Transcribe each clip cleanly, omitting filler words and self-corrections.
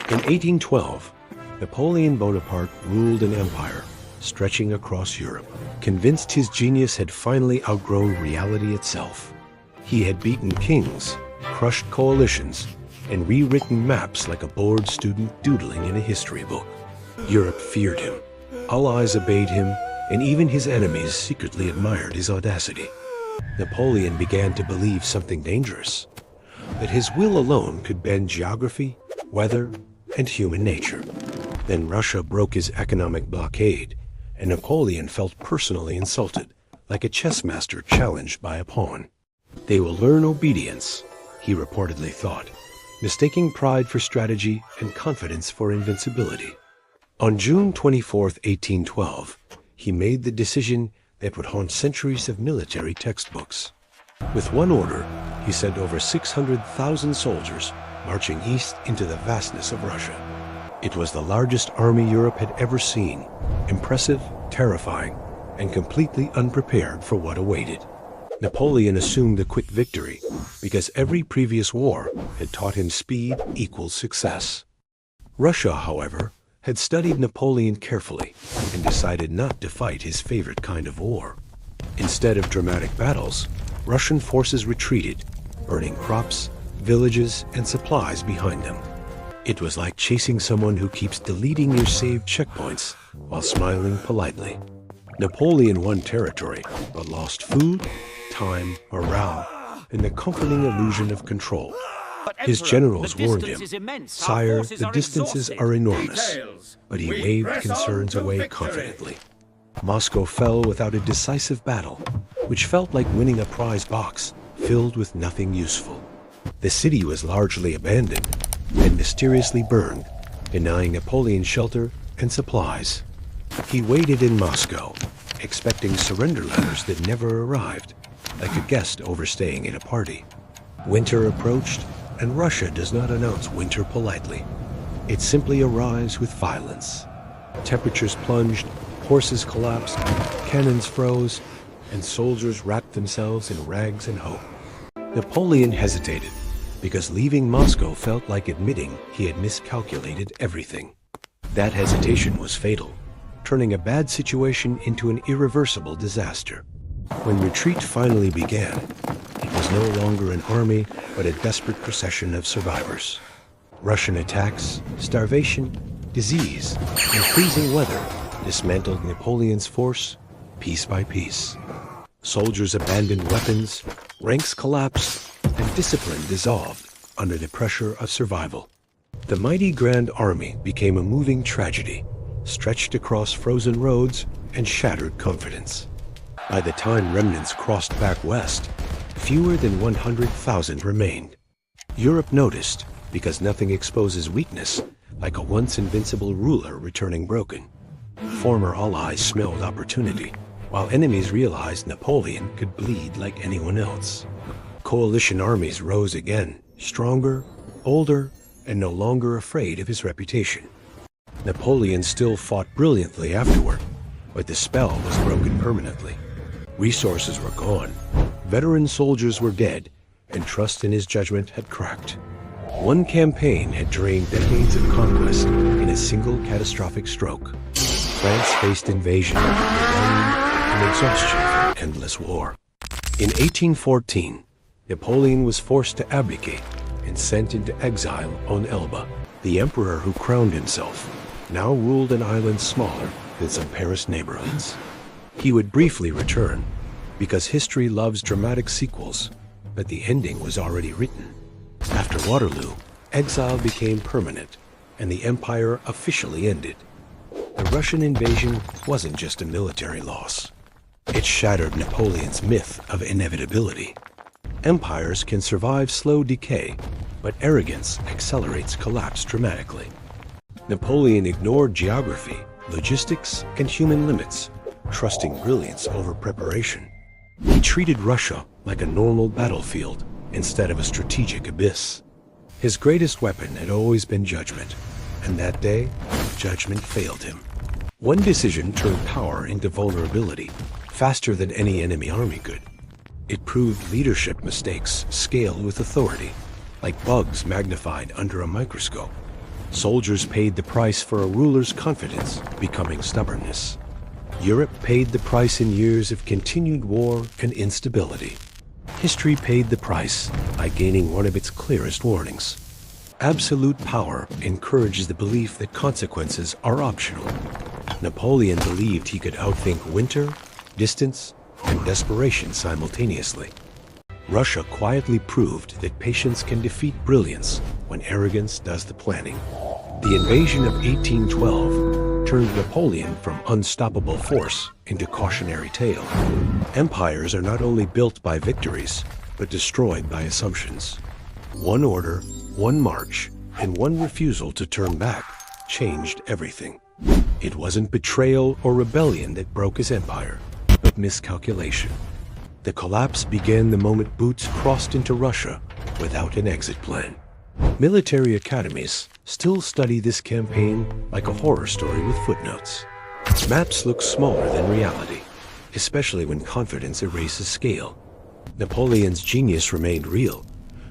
In 1812, Napoleon Bonaparte ruled an empire stretching across Europe, convinced his genius had finally outgrown reality itself. He had beaten kings, crushed coalitions, and rewritten maps like a bored student doodling in a history book. Europe feared him, allies obeyed him, and even his enemies secretly admired his audacity. Napoleon began to believe something dangerous, that his will alone could bend geography, weather, and human nature. Then Russia broke his economic blockade, and Napoleon felt personally insulted, like a chess master challenged by a pawn. They will learn obedience, he reportedly thought, mistaking pride for strategy and confidence for invincibility. On June 24, 1812, he made the decision that would haunt centuries of military textbooks. With one order, he sent over 600,000 soldiers marching east into the vastness of Russia. It was the largest army Europe had ever seen, impressive, terrifying, and completely unprepared for what awaited. Napoleon assumed a quick victory because every previous war had taught him speed equals success. Russia, however, had studied Napoleon carefully and decided not to fight his favorite kind of war. Instead of dramatic battles, Russian forces retreated, burning crops, villages, and supplies behind them. It was like chasing someone who keeps deleting your saved checkpoints while smiling politely. Napoleon won territory, but lost food, time, morale, and the comforting illusion of control. His generals warned him, "Sire, the distances are enormous," but he waved concerns away confidently. Moscow fell without a decisive battle, which felt like winning a prize box filled with nothing useful. The city was largely abandoned and mysteriously burned, denying Napoleon shelter and supplies. He waited in Moscow, expecting surrender letters that never arrived, like a guest overstaying at a party. Winter approached, and Russia does not announce winter politely. It simply arrives with violence. Temperatures plunged, horses collapsed, cannons froze, and soldiers wrapped themselves in rags and hope. Napoleon hesitated, because leaving Moscow felt like admitting he had miscalculated everything. That hesitation was fatal, turning a bad situation into an irreversible disaster. When retreat finally began, it was no longer an army, but a desperate procession of survivors. Russian attacks, starvation, disease, and freezing weather dismantled Napoleon's force piece by piece. Soldiers abandoned weapons, ranks collapsed, and discipline dissolved under the pressure of survival. The mighty Grand Army became a moving tragedy, stretched across frozen roads and shattered confidence. By the time remnants crossed back west, fewer than 100,000 remained. Europe noticed, because nothing exposes weakness like a once invincible ruler returning broken. Former allies smelled opportunity, while enemies realized Napoleon could bleed like anyone else. Coalition armies rose again, stronger, older, and no longer afraid of his reputation. Napoleon still fought brilliantly afterward, but the spell was broken permanently. Resources were gone, veteran soldiers were dead, and trust in his judgment had cracked. One campaign had drained decades of conquest in a single catastrophic stroke. France faced invasion, rebellion, and exhaustion from endless war. In 1814, Napoleon was forced to abdicate and sent into exile on Elba. The emperor who crowned himself now ruled an island smaller than some Paris neighborhoods. He would briefly return, because history loves dramatic sequels, but the ending was already written. After Waterloo, exile became permanent, and the empire officially ended. The Russian invasion wasn't just a military loss. It shattered Napoleon's myth of inevitability. Empires can survive slow decay, but arrogance accelerates collapse dramatically. Napoleon ignored geography, logistics, and human limits, trusting brilliance over preparation. He treated Russia like a normal battlefield instead of a strategic abyss. His greatest weapon had always been judgment, and that day, judgment failed him. One decision turned power into vulnerability, faster than any enemy army could. It proved leadership mistakes scale with authority, like bugs magnified under a microscope. Soldiers paid the price for a ruler's confidence, becoming stubbornness. Europe paid the price in years of continued war and instability. History paid the price by gaining one of its clearest warnings. Absolute power encourages the belief that consequences are optional. Napoleon believed he could outthink winter, distance, and desperation simultaneously. Russia quietly proved that patience can defeat brilliance when arrogance does the planning. The invasion of 1812 turned Napoleon from unstoppable force into cautionary tale. Empires are not only built by victories, but destroyed by assumptions. One order, one march, and one refusal to turn back changed everything. It wasn't betrayal or rebellion that broke his empire, but miscalculation. The collapse began the moment boots crossed into Russia without an exit plan. Military academies still study this campaign like a horror story with footnotes. Maps look smaller than reality, especially when confidence erases scale. Napoleon's genius remained real,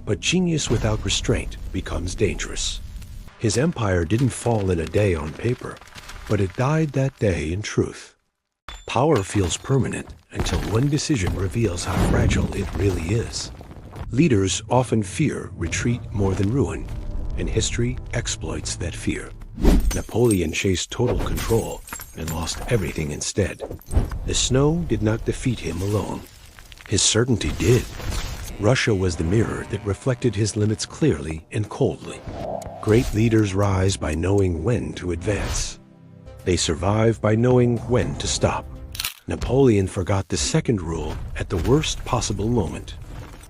but genius without restraint becomes dangerous. His empire didn't fall in a day on paper, but it died that day in truth. Power feels permanent until one decision reveals how fragile it really is. Leaders often fear retreat more than ruin, and history exploits that fear. Napoleon chased total control and lost everything instead. The snow did not defeat him alone. His certainty did. Russia was the mirror that reflected his limits clearly and coldly. Great leaders rise by knowing when to advance. They survive by knowing when to stop. Napoleon forgot the second rule at the worst possible moment.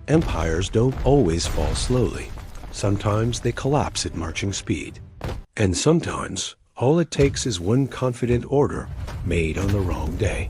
Empires don't always fall slowly. Sometimes they collapse at marching speed. And sometimes all it takes is one confident order made on the wrong day.